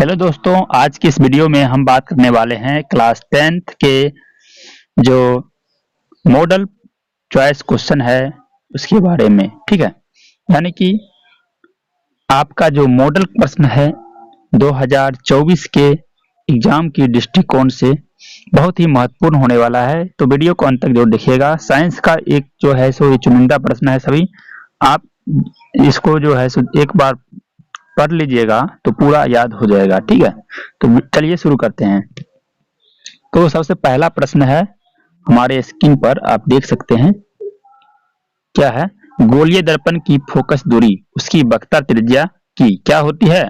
Hello दोस्तों, आज की इस वीडियो में हम बात करने वाले हैं क्लास 10th के जो मॉडल चॉइस क्वेश्चन है उसके बारे में। ठीक है, यानी कि आपका जो मॉडल प्रश्न है 2024 के एग्जाम की दृष्टिकोण से बहुत ही महत्वपूर्ण होने वाला है, तो वीडियो को अंत तक जरूर देखिएगा। साइंस का एक जो है सो ये चुनिंदा प्रश्न है, सभी आप इसको जो है सो एक बार पढ़ लीजिएगा तो पूरा याद हो जाएगा। ठीक है, तो चलिए शुरू करते हैं। तो सबसे पहला प्रश्न है, हमारे स्क्रीन पर आप देख सकते हैं, क्या है? गोलीय दर्पण की फोकस दूरी उसकी वक्रता त्रिज्या की क्या होती है?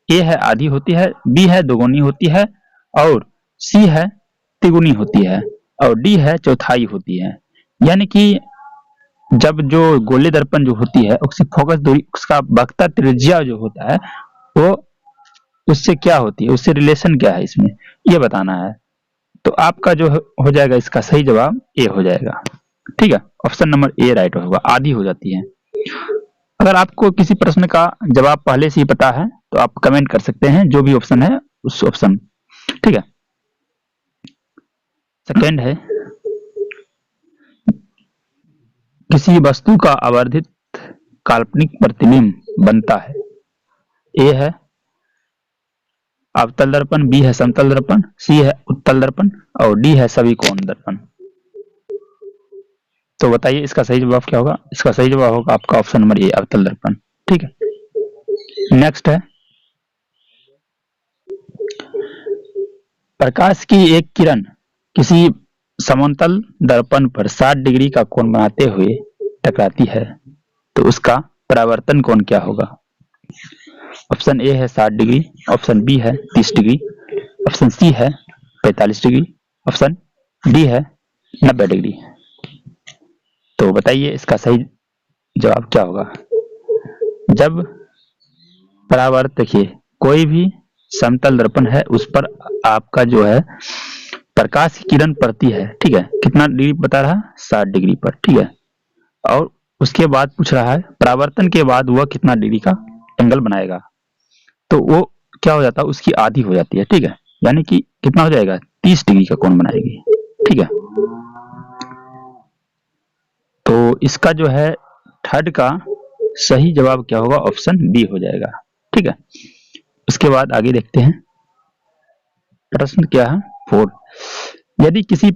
ए है आधी होती है, बी है दोगुनी होती है, और सी है तिगुनी होती है, और डी है चौथाई होती है। यानी कि जब जो गोलीय दर्पण जो होती है उसकी फोकस दूरी उसका वक्रता त्रिज्या जो होता है वो उससे क्या होती है, उससे रिलेशन क्या है इसमें, ये बताना है। तो आपका जो हो जाएगा इसका सही जवाब ए हो जाएगा। ठीक है, ऑप्शन नंबर ए राइट होगा, आधी हो जाती है। अगर आपको किसी प्रश्न का जवाब पहले से ही पता है तो आप कमेंट कर सकते हैं, जो भी ऑप्शन है उस ऑप्शन। ठीक है, सेकेंड है, किसी वस्तु का आवर्धित काल्पनिक प्रतिबिंब बनता है। ए है अवतल दर्पण, बी है समतल दर्पण, सी है उत्तल दर्पण, और डी है सभी कोण दर्पण। तो बताइए इसका सही जवाब क्या होगा? इसका सही जवाब होगा आपका ऑप्शन नंबर ए, अवतल दर्पण। ठीक है, नेक्स्ट है, प्रकाश की एक किरण किसी समतल दर्पण पर 60 डिग्री का कोण बनाते हुए टकराती है, तो उसका परावर्तन कोण क्या होगा? ऑप्शन ए है 60 डिग्री, ऑप्शन बी है 30 डिग्री, ऑप्शन सी है 45 डिग्री, ऑप्शन डी है 90 डिग्री। तो बताइए इसका सही जवाब क्या होगा? जब परावर्त, देखिए कोई भी समतल दर्पण है उस पर आपका जो है प्रकाश की किरण पड़ती है। ठीक है, कितना डिग्री बता रहा है? 60 डिग्री पर। ठीक है, और उसके बाद पूछ रहा है परावर्तन के बाद वह कितना डिग्री का एंगल बनाएगा, तो वो क्या हो जाता है, उसकी आधी हो जाती है। ठीक है, यानी कि कितना हो जाएगा? 30 डिग्री का कोण बनाएगी। ठीक है, तो इसका जो है थर्ड का सही जवाब क्या होगा? ऑप्शन बी हो जाएगा। ठीक है, उसके बाद आगे देखते हैं, प्रश्न क्या है? 4, यदि किसी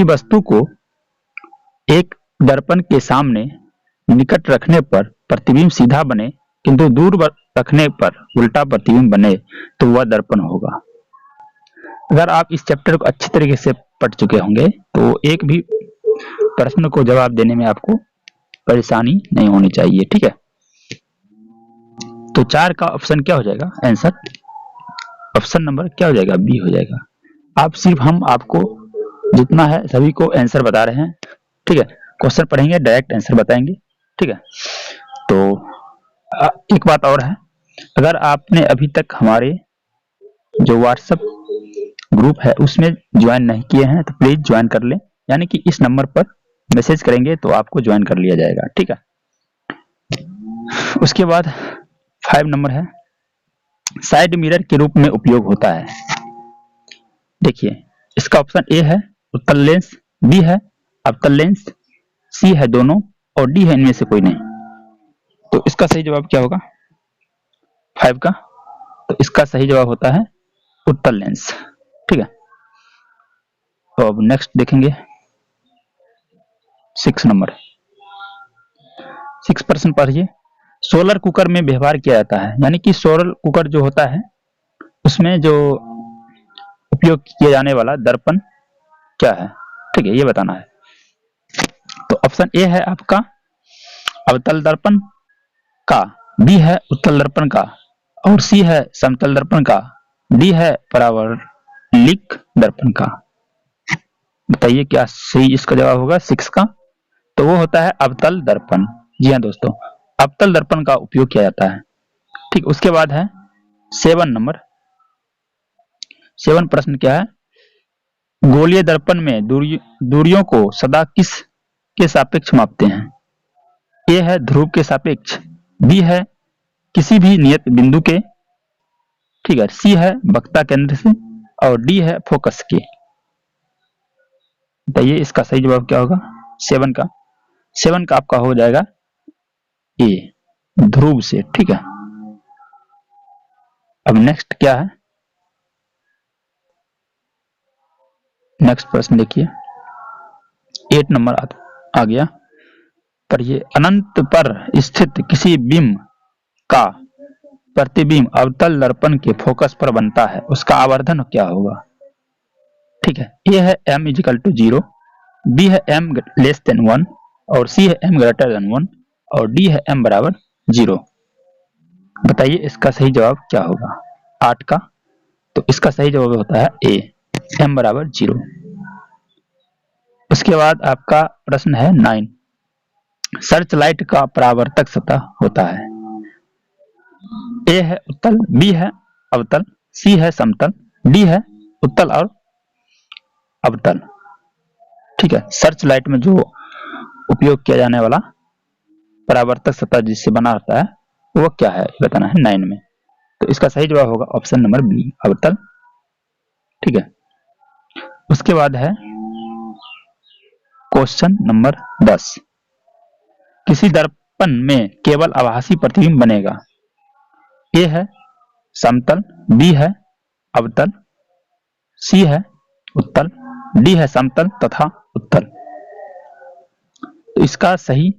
वस्तु को एक दर्पण के सामने निकट रखने पर प्रतिबिंब सीधा बने किंतु दूर रखने पर उल्टा प्रतिबिंब बने तो वह दर्पण होगा। अगर आप इस चैप्टर को अच्छी तरीके से पढ़ चुके होंगे तो एक भी प्रश्न को जवाब देने में आपको परेशानी नहीं होनी चाहिए। ठीक है, तो 4 का ऑप्शन क्या हो जाएगा आंसर? ऑप्शन नंबर क्या हो जाएगा? बी हो जाएगा। आप सिर्फ हम आपको जितना है सभी को आंसर बता रहे हैं। ठीक है, क्वेश्चन पढ़ेंगे डायरेक्ट आंसर बताएंगे। ठीक है, तो एक बात और है, अगर आपने अभी तक हमारे जो व्हाट्सएप ग्रुप है उसमें ज्वाइन नहीं किए हैं तो प्लीज ज्वाइन कर लें, यानी कि इस नंबर पर मैसेज करेंगे तो आपको ज्वाइन कर लिया जाएगा। ठीक है, उसके बाद 5 नंबर है, साइड मिरर के रूप में उपयोग होता है। देखिए इसका ऑप्शन ए है उत्तल लेंस, बी है अवतल लेंस, सी है दोनों, और डी है इनमें से कोई नहीं। तो इसका सही जवाब क्या होगा 5 का? तो इसका सही जवाब होता है उत्तल लेंस। ठीक है, तो अब नेक्स्ट देखेंगे 6 नंबर। 6% पढ़िए, सोलर कुकर में व्यवहार किया जाता है। यानी कि सोलर कुकर जो होता है उसमें जो उपयोग किया जाने वाला दर्पण क्या है? ठीक है, ये बताना है। तो ऑप्शन ए है आपका अवतल दर्पण का, बी है उत्तल दर्पण का, और सी है समतल दर्पण का, डी है परावर्लिक दर्पण का। बताइए क्या सही इसका जवाब होगा 6 का? तो वो होता है अवतल दर्पण। जी हाँ दोस्तों, अवतल दर्पण का उपयोग किया जाता है। ठीक, उसके बाद है 7 नंबर। 7 प्रश्न क्या है, गोलीय दर्पण में दूरियों को सदा किस के सापेक्ष मापते हैं? ए है ध्रुव के सापेक्ष, बी है किसी भी नियत बिंदु के, ठीक है। सी है वक्ता केंद्र से और डी है फोकस के। बताइए इसका सही जवाब क्या होगा? 7 का आपका हो जाएगा ए, ध्रुव से, ठीक है। अब नेक्स्ट क्या है? नेक्स्ट प्रश्न देखिए, 8 नंबर आ गया। पर ये अनंत पर स्थित किसी बिंब का प्रतिबिंब अवतल दर्पण के फोकस पर बनता है, उसका आवर्धन क्या होगा? ठीक है। ए है m इजिकल टू 0, बी है m लेस देन 1 और सी है m ग्रेटर देन 1 और डी है m बराबर 0। बताइए इसका सही जवाब क्या होगा 8 का? तो इसका सही जवाब होता है ए, m बराबर 0। उसके बाद आपका प्रश्न है 9, सर्च लाइट का परावर्तक सतह होता है। ए है उत्तल, बी है अवतल, सी है समतल, डी है उत्तल और अवतल। ठीक है। सर्च लाइट में जो उपयोग किया जाने वाला परावर्तक सतह जिससे बना होता है वो क्या है बताना है 9 में। तो इसका सही जवाब होगा ऑप्शन नंबर बी, अवतल। ठीक है। उसके बाद है क्वेश्चन नंबर 10, किसी दर्पण में केवल आभासी प्रतिबिंब बनेगा। ए है समतल, बी है अवतल, सी है उत्तल, डी है समतल तथा उत्तल। तो इसका सही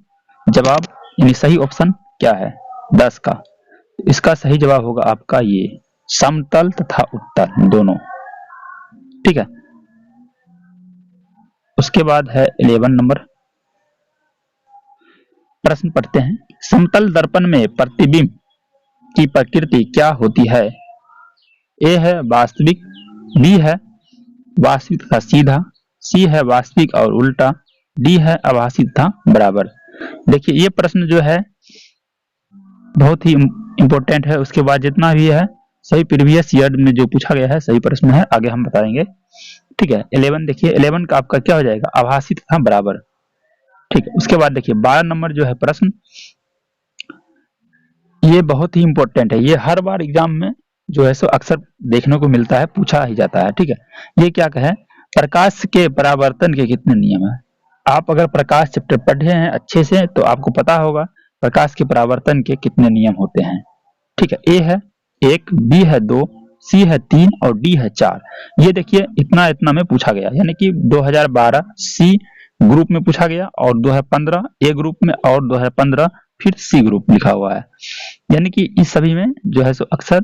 जवाब यानी सही ऑप्शन क्या है 10 का? इसका सही जवाब होगा आपका ये समतल तथा उत्तल दोनों। ठीक है। उसके बाद है 11 नंबर प्रश्न पढ़ते हैं, समतल दर्पण में प्रतिबिंब की प्रकृति क्या होती है? ए है वास्तविक, बी है वास्तविक तथा सीधा, सी है वास्तविक और उल्टा, डी है आभासी तथा बराबर। देखिए ये प्रश्न जो है बहुत ही इंपॉर्टेंट है। उसके बाद जितना भी है सही प्रीवियस ईयर में जो पूछा गया है सही प्रश्न है, आगे हम बताएंगे। ठीक है। 11 देखिए, 11 का आपका क्या हो जाएगा आभासी तथा बराबर। ठीक है। उसके बाद देखिए 12 नंबर जो है प्रश्न, ये बहुत ही इंपॉर्टेंट है, ये हर बार एग्जाम में जो है सो अक्सर देखने को मिलता है, पूछा ही जाता है। ठीक है। ये क्या कहे, प्रकाश के परावर्तन के कितने नियम है? आप अगर प्रकाश चैप्टर पढ़े हैं अच्छे से तो आपको पता होगा प्रकाश के परावर्तन के कितने नियम होते हैं। ठीक है। ए है 1, बी है 2, सी है 3 और डी है 4। ये देखिए इतना इतना में पूछा गया, यानी कि 2012 सी ग्रुप में पूछा गया और 2015 ए ग्रुप में और 2015 फिर सी ग्रुप लिखा हुआ है, यानी कि इस सभी में जो है सो अक्सर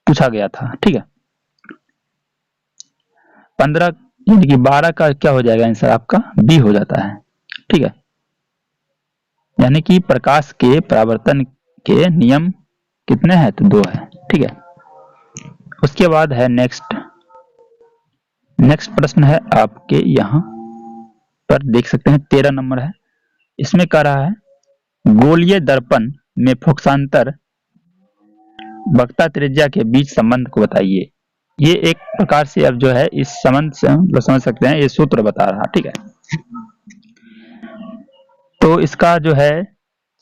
पूछा गया था। ठीक है। 15 यानी कि 12 का क्या हो जाएगा आंसर आपका बी हो जाता है। ठीक है। यानी कि प्रकाश के परावर्तन के नियम कितने हैं तो 2 है। ठीक है। उसके बाद है नेक्स्ट प्रश्न है आपके यहां पर देख सकते हैं 13 नंबर है। इसमें कह रहा है गोलीय दर्पण में फोकसांतर वक्ता त्रिज्या के बीच संबंध को बताइए। ये एक प्रकार से अब जो है इस संबंध से हम लोग समझ सकते हैं, ये सूत्र बता रहा। ठीक है। तो इसका जो है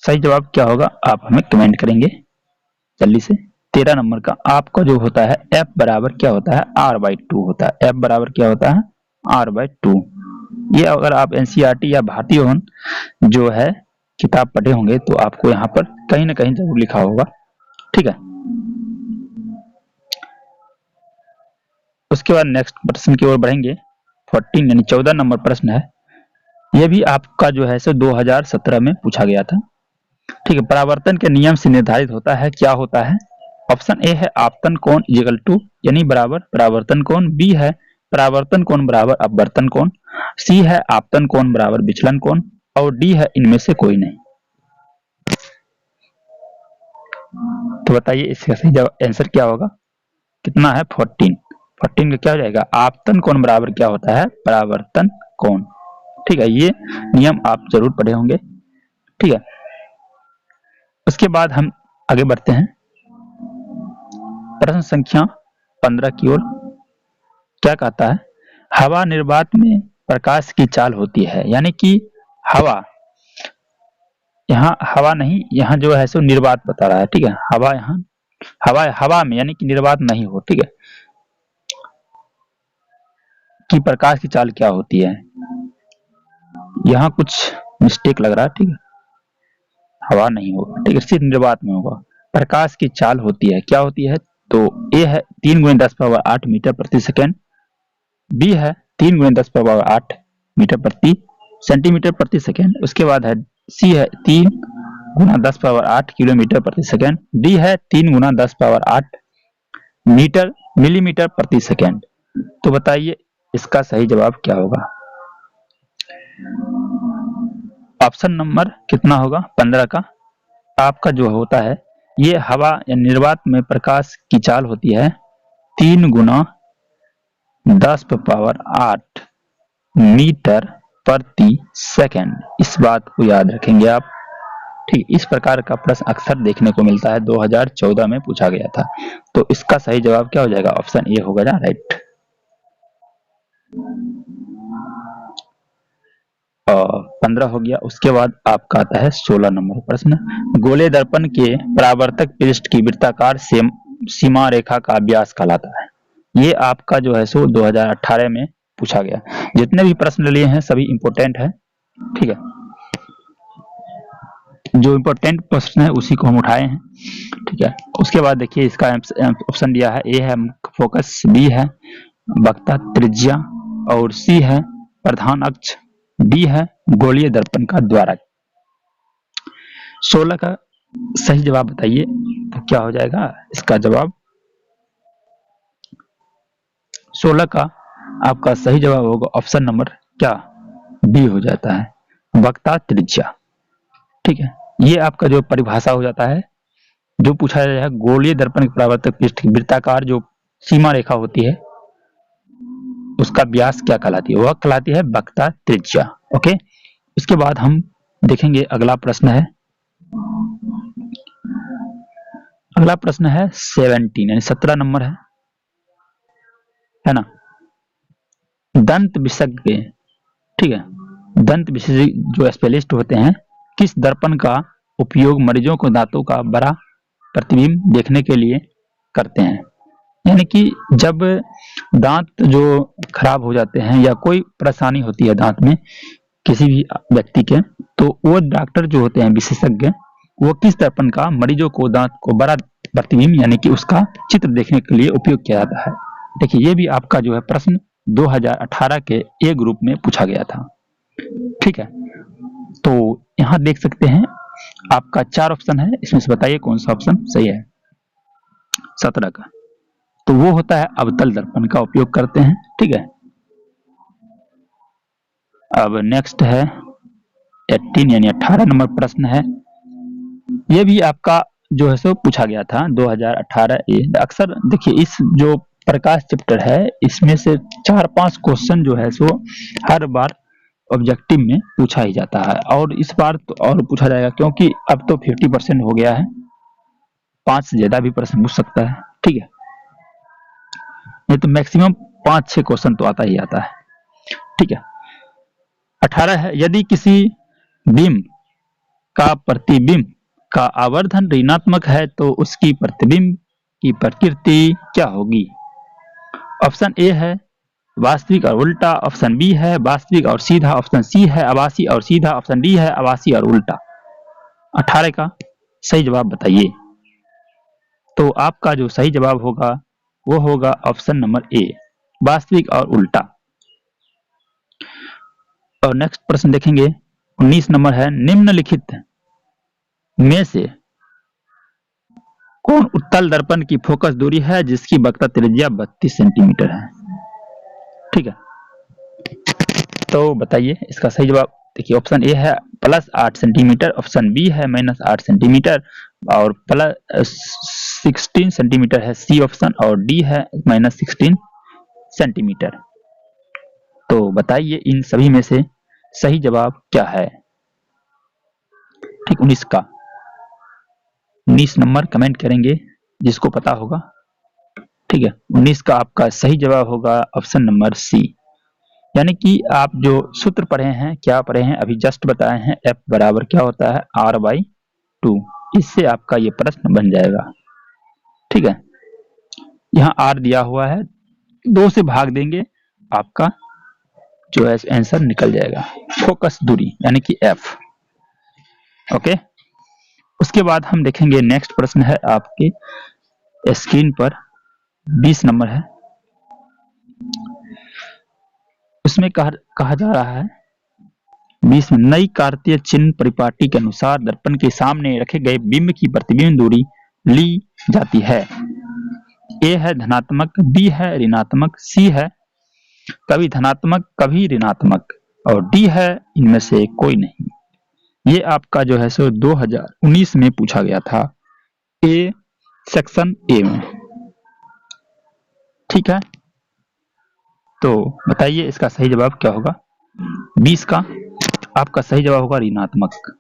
सही जवाब क्या होगा आप हमें कमेंट करेंगे जल्दी से। 13 नंबर का आपका जो होता है F बराबर क्या होता है R/2 होता है। F बराबर क्या होता है R/2। ये अगर आप NCERT या भारतीय वन जो है किताब पढ़े होंगे तो आपको यहाँ पर कहीं ना कहीं जरूर लिखा होगा। ठीक है। उसके बाद नेक्स्ट प्रश्न की ओर बढ़ेंगे। 14 यानी 14 नंबर प्रश्न है। यह भी आपका जो है सो 2017 में पूछा गया था। ठीक है। परावर्तन के नियम से निर्धारित होता है, क्या होता है? ऑप्शन ए है आपतन कोण इक्वल टू यानी बराबर परावर्तन कोण, बी है परावर्तन कोण बराबर अपवर्तन कोण, सी है आपतन कोण बराबर विचलन कोण और डी है इनमें से कोई नहीं। तो बताइए इसका सही आंसर क्या होगा? कितना है 14 का क्या हो जाएगा आपतन कोण बराबर क्या होता है परावर्तन कोण। ठीक है। ये नियम आप जरूर पढ़े होंगे। ठीक है। उसके बाद हम आगे बढ़ते हैं प्रश्न संख्या 15 की ओर। क्या कहता है, हवा निर्वात में प्रकाश की चाल होती है, यानी कि हवा यहाँ हवा नहीं, यहाँ जो है सो निर्वात बता रहा है, ठीक है। हवा यहाँ हवा में यानी कि निर्वात नहीं हो, ठीक है, कि प्रकाश की चाल क्या होती है। यहाँ कुछ मिस्टेक लग रहा है, ठीक है, हवा नहीं होगा, ठीक है, सिर्फ निर्वात में होगा। प्रकाश की चाल होती है, क्या होती है, तो ए है 3×10⁸ मीटर प्रति सेकेंड, बी है 3×10⁸ मीटर प्रति सेंटीमीटर प्रति सेकेंड, उसके बाद है सी है 3×10⁸ किलोमीटर प्रति सेकेंड, डी है 3×10⁸ मीटर मिलीमीटर प्रति सेकेंड। तो बताइए इसका सही जवाब क्या होगा। ऑप्शन नंबर कितना होगा, 15 का आपका जो होता है, ये हवा या निर्वात में प्रकाश की चाल होती है 3×10⁸ मीटर प्रति सेकेंड। इस बात को याद रखेंगे आप, ठीक। इस प्रकार का प्रश्न अक्सर देखने को मिलता है, 2014 में पूछा गया था। तो इसका सही जवाब क्या हो जाएगा, ऑप्शन ए होगा ना, राइट। और 15 हो गया। उसके बाद आपका आता है 16 नंबर प्रश्न। गोले दर्पण के परावर्तक पृष्ठ की वृत्ताकार सीमा रेखा का व्यास कहलाता है। ये आपका जो है सो 2018 में पूछा गया। जितने भी प्रश्न लिए हैं सभी इंपोर्टेंट है, ठीक है। जो इंपोर्टेंट प्रश्न है उसी को हम उठाए हैं, ठीक है। उसके बाद देखिए इसका ऑप्शन दिया है, ए है फोकस, बी है वक्ता त्रिज्या, और सी है प्रधान अक्ष, डी है गोलीय दर्पण का द्वारक। 16 का सही जवाब बताइए, तो क्या हो जाएगा इसका जवाब। 16 का आपका सही जवाब होगा ऑप्शन नंबर क्या, बी हो जाता है, वक्ता त्रिज्या, ठीक है। ये आपका जो परिभाषा हो जाता है, जो पूछा जाता है गोलीय दर्पण के परावर्तक पृष्ठ की वृत्ताकार जो सीमा रेखा होती है उसका व्यास क्या कहलाती है, वह कहलाती है वक्ता त्रिज्या, ओके। उसके बाद हम देखेंगे अगला प्रश्न है, अगला प्रश्न है 17 यानी 17 नंबर है ना। दंत विशेषज्ञ, ठीक है, दंत विशेषज्ञ जो स्पेशलिस्ट होते हैं, किस दर्पण का उपयोग मरीजों को दांतों का बड़ा प्रतिबिंब देखने के लिए करते हैं। यानी कि जब दांत जो खराब हो जाते हैं या कोई परेशानी होती है दांत में किसी भी व्यक्ति के, तो वो डॉक्टर जो होते हैं विशेषज्ञ, वो किस दर्पण का मरीजों को दांत को बड़ा प्रतिबिंब यानी कि उसका चित्र देखने के लिए उपयोग किया जाता है। देखिए ये भी आपका जो है प्रश्न 2018 के ए ग्रुप में पूछा गया था, ठीक है। तो यहां देख सकते हैं आपका 4 ऑप्शन है, इसमें से बताइए कौन सा ऑप्शन सही है 17 का। तो वो होता है अवतल दर्पण का उपयोग करते हैं, ठीक है। अब नेक्स्ट है 18 यानी 18 नंबर प्रश्न है। ये भी आपका जो है सो पूछा गया था 2018 ए। अक्सर देखिए इस जो प्रकाश चैप्टर है इसमें से 4-5 क्वेश्चन जो है सो हर बार ऑब्जेक्टिव में पूछा ही जाता है, और इस बार तो और पूछा जाएगा क्योंकि अब तो 50% हो गया है, 5 से ज्यादा भी प्रश्न पूछ सकता है, ठीक है। नहीं तो मैक्सिमम 5-6 क्वेश्चन तो आता ही आता है, ठीक है। 18 है, यदि किसी बिंब का प्रतिबिंब का आवर्धन ऋणात्मक है तो उसकी प्रतिबिंब की प्रकृति क्या होगी। ऑप्शन ए है वास्तविक और उल्टा, ऑप्शन बी है वास्तविक और सीधा, ऑप्शन सी है आभासी और सीधा, ऑप्शन डी है आभासी और उल्टा। 18 का सही जवाब बताइए। तो आपका जो सही जवाब होगा वो होगा ऑप्शन नंबर ए, वास्तविक और उल्टा। और नेक्स्ट प्रश्न देखेंगे 19 नंबर है, निम्नलिखित में से कौन उत्तल दर्पण की फोकस दूरी है जिसकी वक्रता त्रिज्या 32 सेंटीमीटर है, ठीक है। तो बताइए इसका सही जवाब। देखिए ऑप्शन ए है +8 सेंटीमीटर, ऑप्शन बी है -8 सेंटीमीटर, और +16 सेंटीमीटर है सी ऑप्शन, और डी है -16 सेंटीमीटर। तो बताइए इन सभी में से सही जवाब क्या है, ठीक। 19 का 19 नंबर कमेंट करेंगे जिसको पता होगा, ठीक है। 19 का आपका सही जवाब होगा ऑप्शन नंबर सी, यानी कि आप जो सूत्र पढ़े हैं, क्या पढ़े हैं, अभी जस्ट बताए हैं, F बराबर क्या होता है R/2। इससे आपका ये प्रश्न बन जाएगा। ठीक है, यहाँ R दिया हुआ है, 2 से भाग देंगे, आपका जो है आंसर निकल जाएगा, फोकस दूरी यानी कि F। ओके, उसके बाद हम देखेंगे नेक्स्ट प्रश्न है आपके स्क्रीन पर, 20 नंबर है। उसमें कहा जा रहा है 20 में, नई कार्तीय चिन्ह परिपाटी के अनुसार दर्पण के सामने रखे गए बिंब की प्रतिबिंब दूरी ली जाती है। ए है धनात्मक, बी है ऋणात्मक, सी है कभी धनात्मक कभी ऋणात्मक, और डी है इनमें से कोई नहीं। ये आपका जो है सो 2019 में पूछा गया था, ए सेक्शन ए में। ठीक है, तो बताइए इसका सही जवाब क्या होगा। 20 का आपका सही जवाब होगा ऋणात्मक।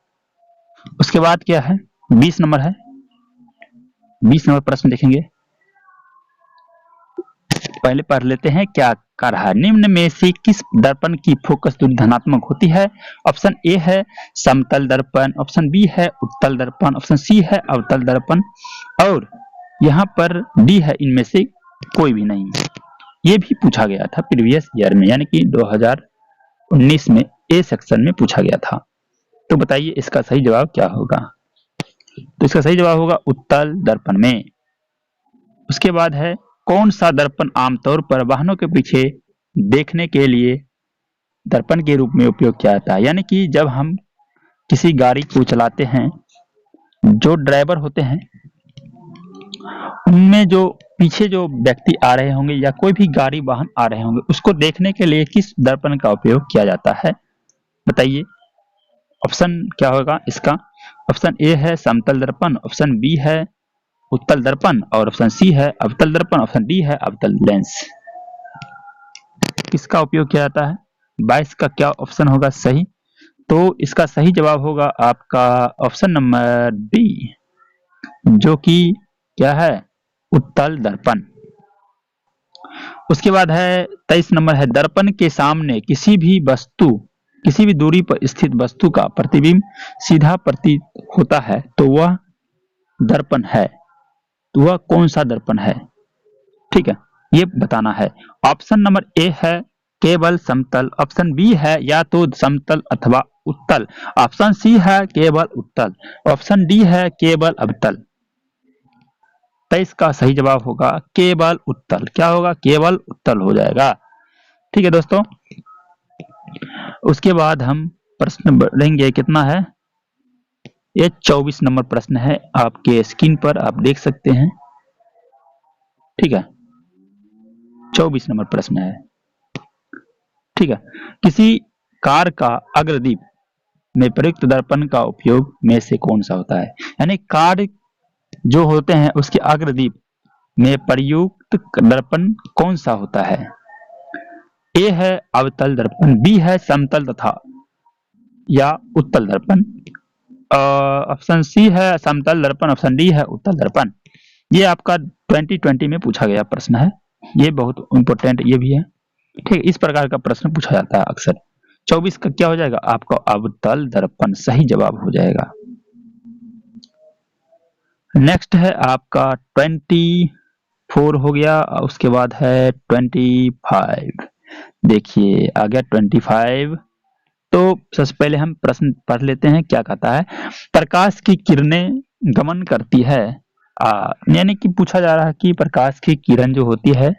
उसके बाद क्या है, 20 नंबर है, 20 नंबर प्रश्न देखेंगे। पहले पढ़ लेते हैं क्या कर रहा है। निम्न में से किस दर्पण की फोकस दूरी धनात्मक होती है। ऑप्शन ए है समतल दर्पण, ऑप्शन बी है उत्तल दर्पण, ऑप्शन सी है अवतल दर्पण, और यहाँ पर डी है इनमें से कोई भी नहीं। ये भी पूछा गया था प्रीवियस ईयर में, यानी कि 2019 में ए सेक्शन में पूछा गया था। तो बताइए इसका सही जवाब क्या होगा। तो इसका सही जवाब होगा उत्तल दर्पण में। उसके बाद है कौन सा दर्पण आमतौर पर वाहनों के पीछे देखने के लिए दर्पण के रूप में उपयोग किया जाता है। यानी कि जब हम किसी गाड़ी को चलाते हैं, जो ड्राइवर होते हैं उनमें जो पीछे जो व्यक्ति आ रहे होंगे या कोई भी गाड़ी वाहन आ रहे होंगे, उसको देखने के लिए किस दर्पण का उपयोग किया जाता है, बताइए। ऑप्शन क्या होगा इसका। ऑप्शन ए है समतल दर्पण, ऑप्शन बी है उत्तल दर्पण, और ऑप्शन सी है अवतल दर्पण, ऑप्शन डी है अवतल लेंस। किसका उपयोग किया जाता है। 22 का क्या ऑप्शन होगा सही। तो इसका सही जवाब होगा आपका ऑप्शन नंबर डी, जो कि क्या है उत्तल दर्पण। उसके बाद है 23 नंबर है, दर्पण के सामने किसी भी दूरी पर स्थित वस्तु का प्रतिबिंब सीधा प्रतीत होता है तो वह दर्पण है। तो वह कौन सा दर्पण है, ठीक है, ये बताना है। ऑप्शन नंबर ए है केवल समतल, ऑप्शन बी है या तो समतल अथवा उत्तल, ऑप्शन सी है केवल उत्तल, ऑप्शन डी है केवल अवतल। तो इसका सही जवाब होगा केवल उत्तल। क्या होगा, केवल उत्तल हो जाएगा। ठीक है दोस्तों, उसके बाद हम प्रश्न बढ़ेंगे। कितना है ये 24 नंबर प्रश्न है, आपके स्क्रीन पर आप देख सकते हैं। ठीक है, 24 नंबर प्रश्न है। ठीक है, किसी कार का अग्रदीप में प्रयुक्त दर्पण का उपयोग में से कौन सा होता है। यानी कार जो होते हैं उसके अग्रदीप में प्रयुक्त दर्पण कौन सा होता है। ए है अवतल दर्पण, बी है समतल तथा या उत्तल दर्पण, ऑप्शन सी है समतल दर्पण, ऑप्शन डी है उत्तल दर्पण। ये आपका 2020 में पूछा गया प्रश्न है, ये बहुत इंपॉर्टेंट ये भी है। ठीक, इस प्रकार का प्रश्न पूछा जाता है अक्सर। 24 का क्या हो जाएगा आपका अवतल दर्पण सही जवाब हो जाएगा। नेक्स्ट है आपका 24 हो गया, उसके बाद है 25। देखिए आ गया 25। तो सबसे पहले हम प्रश्न पढ़ लेते हैं। क्या कहता है, प्रकाश की किरणें गमन करती है, यानी कि पूछा जा रहा है कि प्रकाश की किरण जो होती है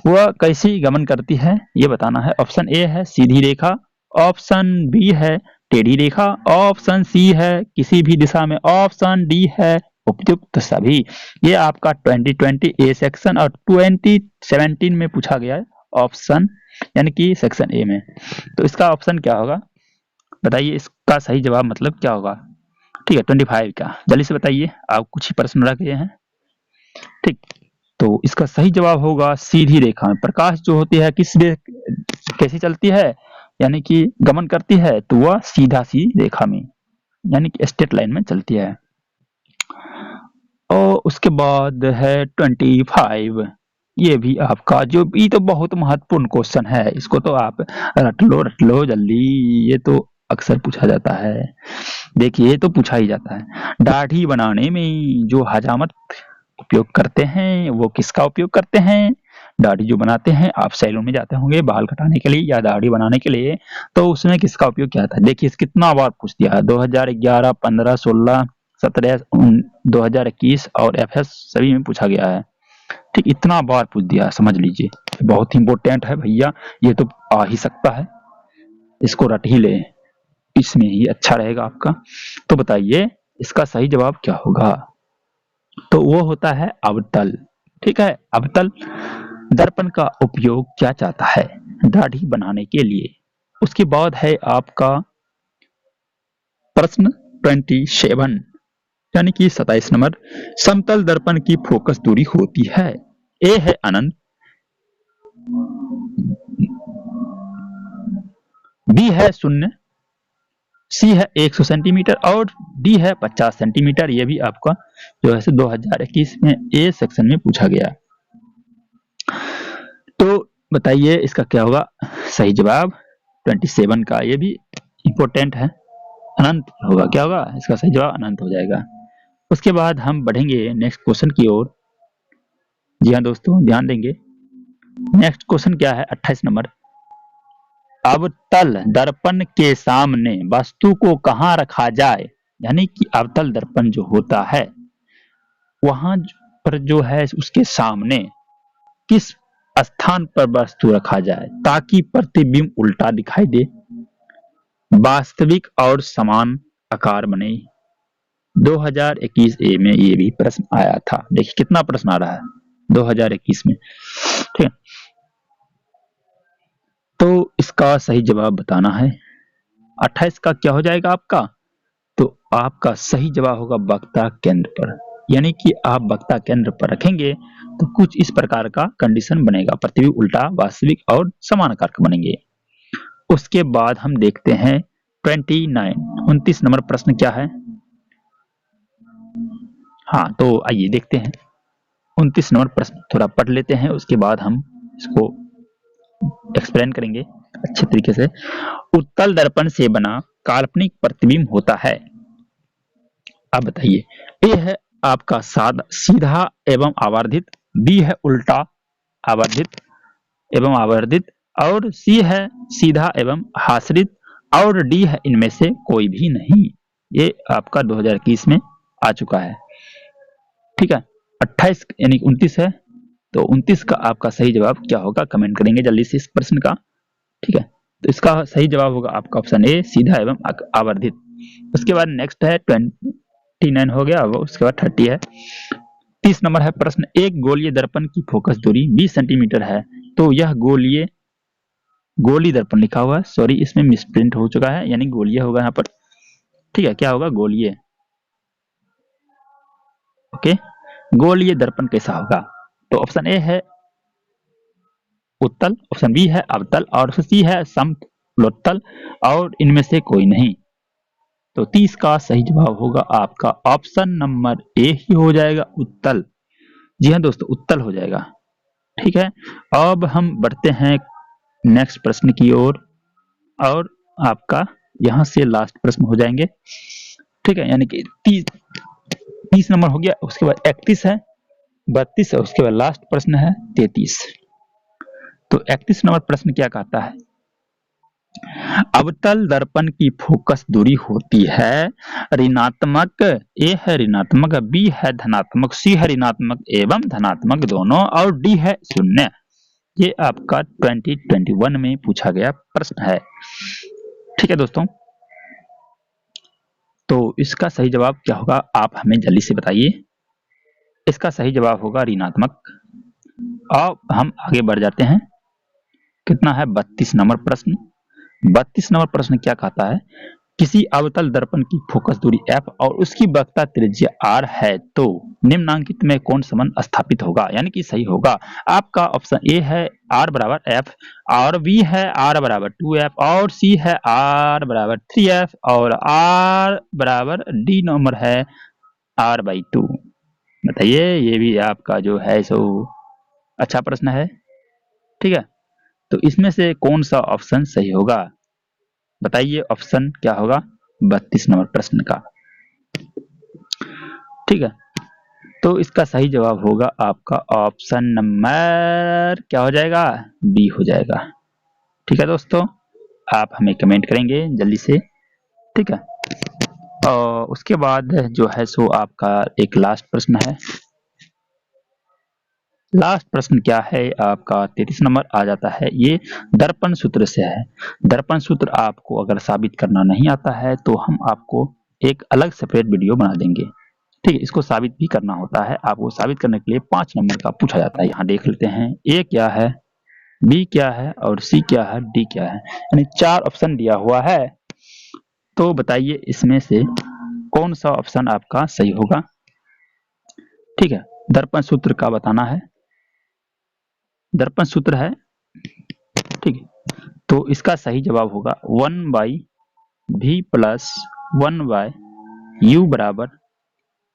वह कैसी गमन करती है, ये बताना है। ऑप्शन ए है सीधी रेखा, ऑप्शन बी है टेढ़ी रेखा, ऑप्शन सी है किसी भी दिशा में, ऑप्शन डी है उपयुक्त सभी। ये आपका 2020 ए सेक्शन और 2017 में पूछा गया है ऑप्शन, यानी कि सेक्शन ए में। तो इसका ऑप्शन क्या होगा, बताइए इसका सही जवाब मतलब क्या होगा। ठीक है, 25 का जल्दी से बताइए, आप कुछ ही प्रश्न रख गए हैं। ठीक, तो इसका सही जवाब होगा सीधी रेखा में। प्रकाश जो होती है कैसी चलती है, यानी कि गमन करती है, तो वह सीधा सी रेखा में यानी कि स्ट्रेट लाइन में चलती है। और उसके बाद है 25। ये भी आपका जो ये तो बहुत महत्वपूर्ण क्वेश्चन है, इसको तो आप रट लो जल्दी। ये तो अक्सर पूछा जाता है। देखिए ये तो पूछा ही जाता है। दाढ़ी बनाने में जो हजामत उपयोग करते हैं वो किसका उपयोग करते हैं? दाढ़ी जो बनाते हैं, आप सैलून में जाते होंगे बाल कटाने के लिए या दाढ़ी बनाने के लिए, तो उसमें किसका उपयोग किया था? देखिए कितना बार पूछ दिया है, 2011, 15, 16, 17, 2021 और एफएस सभी में पूछा गया है। ठीक, इतना बार पूछ दिया है, समझ लीजिए बहुत इंपॉर्टेंट है भैया। ये तो आ ही सकता है, इसको रट ही ले, इसमें ही अच्छा रहेगा आपका। तो बताइए इसका सही जवाब क्या होगा? तो वो होता है अवतल। ठीक है, अवतल दर्पण का उपयोग क्या चाहता है? दाढ़ी बनाने के लिए। उसके बाद है आपका प्रश्न 27, यानी कि 27 नंबर। समतल दर्पण की फोकस दूरी होती है, ए है अनंत, बी है 0, सी है 100 सेंटीमीटर और डी है 50 सेंटीमीटर। ये भी आपका जो है 2021 में ए सेक्शन में पूछा गया। तो बताइए इसका क्या होगा सही जवाब? 27 का, ये भी इंपॉर्टेंट है, अनंत होगा। क्या होगा इसका सही जवाब? अनंत हो जाएगा। उसके बाद हम बढ़ेंगे नेक्स्ट क्वेश्चन की ओर। जी हाँ दोस्तों, ध्यान देंगे। नेक्स्ट क्वेश्चन क्या है? 28 नंबर। अवतल दर्पण के सामने वस्तु को कहाँ रखा जाए? यानी कि अवतल दर्पण जो होता है वहां पर जो है उसके सामने किस स्थान पर वस्तु रखा जाए ताकि प्रतिबिंब उल्टा दिखाई दे, वास्तविक और समान आकार बने। 2021 ए में ये भी प्रश्न आया था। देखिए कितना प्रश्न आ रहा है 2021 में। ठीक है, तो इसका सही जवाब बताना है। 28 का क्या हो जाएगा आपका? तो आपका सही जवाब होगा वक्ता केंद्र पर। यानी कि आप वक्ता केंद्र पर रखेंगे तो कुछ इस प्रकार का कंडीशन बनेगा, प्रतिबिंब उल्टा, वास्तविक और समान आकार का बनेंगे। उसके बाद हम देखते हैं 29 नंबर प्रश्न क्या है। हाँ तो आइए देखते हैं 29 नंबर प्रश्न थोड़ा पढ़ लेते हैं, उसके बाद हम इसको एक्सप्लेन करेंगे अच्छे तरीके से। उत्तल दर्पण से बना काल्पनिक प्रतिबिंब होता है। अब बताइए, ए है आपका सीधा एवं आवर्धित, बी है उल्टा आवर्धित एवं आवर्धित और सी है सीधा एवं हासरित और डी है इनमें से कोई भी नहीं। ये आपका 2021 में आ चुका है। ठीक है, 28 यानी 29 है, तो 29 का आपका सही जवाब क्या होगा कमेंट करेंगे जल्दी से इस प्रश्न का। ठीक है, तो इसका सही जवाब होगा आपका ऑप्शन ए, सीधा एवं आवर्धित। उसके बाद नेक्स्ट है 29 हो गया, वो उसके बाद 30 है। 30 नंबर है प्रश्न, एक गोलीय दर्पण की फोकस दूरी 20 सेंटीमीटर है, तो यह गोली दर्पण लिखा हुआ है, सॉरी इसमें मिसप्रिंट हो चुका है, यानी गोलीय होगा यहाँ पर। ठीक है, क्या होगा? गोलीय। ओके, गोलीय दर्पण कैसा होगा? तो ऑप्शन ए है उत्तल, ऑप्शन बी है अवतल और सी है समतलोत्तल और इनमें से कोई नहीं। तो 30 का सही जवाब होगा आपका ऑप्शन नंबर ए ही हो जाएगा, उत्तल। जी हाँ दोस्तों, उत्तल हो जाएगा। ठीक है, अब हम बढ़ते हैं नेक्स्ट प्रश्न की ओर और आपका यहां से लास्ट प्रश्न हो जाएंगे। ठीक है, यानी कि 30 नंबर हो गया, उसके बाद 31 है, 32 है, उसके बाद लास्ट प्रश्न है 33। तो 31 नंबर प्रश्न क्या कहता है? अवतल दर्पण की फोकस दूरी होती है ऋणात्मक, ए है ऋणात्मक, बी है धनात्मक, सी है ऋणात्मक एवं धनात्मक दोनों और डी है 0। ये आपका 2021 में पूछा गया प्रश्न है। ठीक है दोस्तों, तो इसका सही जवाब क्या होगा आप हमें जल्दी से बताइए। इसका सही जवाब होगा ऋणात्मक। अब हम आगे बढ़ जाते हैं। कितना है? 32 नंबर प्रश्न। 32 नंबर प्रश्न क्या कहता है? किसी अवतल दर्पण की फोकस दूरी f और उसकी वक्रता त्रिज्या r है तो निम्नांकित में कौन संबंध स्थापित होगा? यानी कि सही होगा आपका ऑप्शन ए है r बराबर f और b है r बराबर 2f और c है r बराबर 3f और r बराबर d नंबर है r/2। बताइए, ये भी आपका जो है सो अच्छा प्रश्न है, ठीक है। तो इसमें से कौन सा ऑप्शन सही होगा, बताइए ऑप्शन क्या होगा 32 नंबर प्रश्न का, ठीक है। तो इसका सही जवाब होगा आपका ऑप्शन नंबर क्या हो जाएगा, बी हो जाएगा, ठीक है दोस्तों। आप हमें कमेंट करेंगे जल्दी से, ठीक है। और उसके बाद जो है सो आपका एक लास्ट प्रश्न है। लास्ट प्रश्न क्या है आपका 33 नंबर आ जाता है, ये दर्पण सूत्र से है। दर्पण सूत्र आपको अगर साबित करना नहीं आता है तो हम आपको एक अलग सेपरेट वीडियो बना देंगे, ठीक है। इसको साबित भी करना होता है, आपको साबित करने के लिए 5 नंबर का पूछा जाता है। यहाँ देख लेते हैं, ए क्या है, बी क्या है और सी क्या है, डी क्या है, यानी 4 ऑप्शन दिया हुआ है। तो बताइए इसमें से कौन सा ऑप्शन आपका सही होगा, ठीक है। दर्पण सूत्र का बताना है, दर्पण सूत्र है, ठीक है। तो इसका सही जवाब होगा 1/v प्लस 1/u बराबर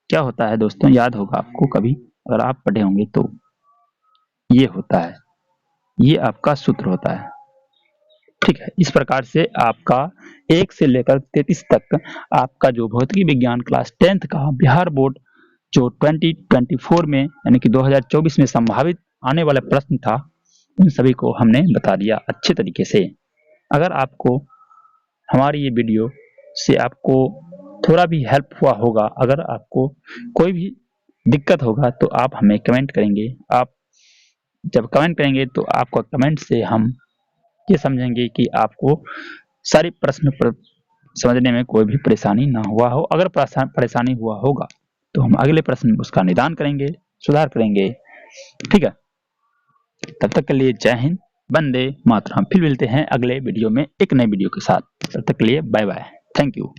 क्या होता है दोस्तों, याद होगा आपको कभी अगर आप पढ़े होंगे तो, ये होता है, ये आपका सूत्र होता है, ठीक है। इस प्रकार से आपका 1 से लेकर 33 तक आपका जो भौतिकी विज्ञान क्लास 10th का बिहार बोर्ड जो 2024 में यानी कि 2024 में संभावित आने वाला प्रश्न था, उन सभी को हमने बता दिया अच्छे तरीके से। अगर आपको हमारी ये वीडियो से आपको थोड़ा भी हेल्प हुआ होगा, अगर आपको कोई भी दिक्कत होगा तो आप हमें कमेंट करेंगे। आप जब कमेंट करेंगे तो आपका कमेंट से हम ये समझेंगे कि आपको सारी प्रश्न समझने में कोई भी परेशानी ना हुआ हो। अगर परेशानी हुआ होगा तो हम अगले प्रश्न में उसका निदान करेंगे, सुधार करेंगे, ठीक है। तब तक के लिए जय हिंद, वंदे मातरम। फिर मिलते हैं अगले वीडियो में एक नए वीडियो के साथ, तब तक के लिए बाय बाय, थैंक यू।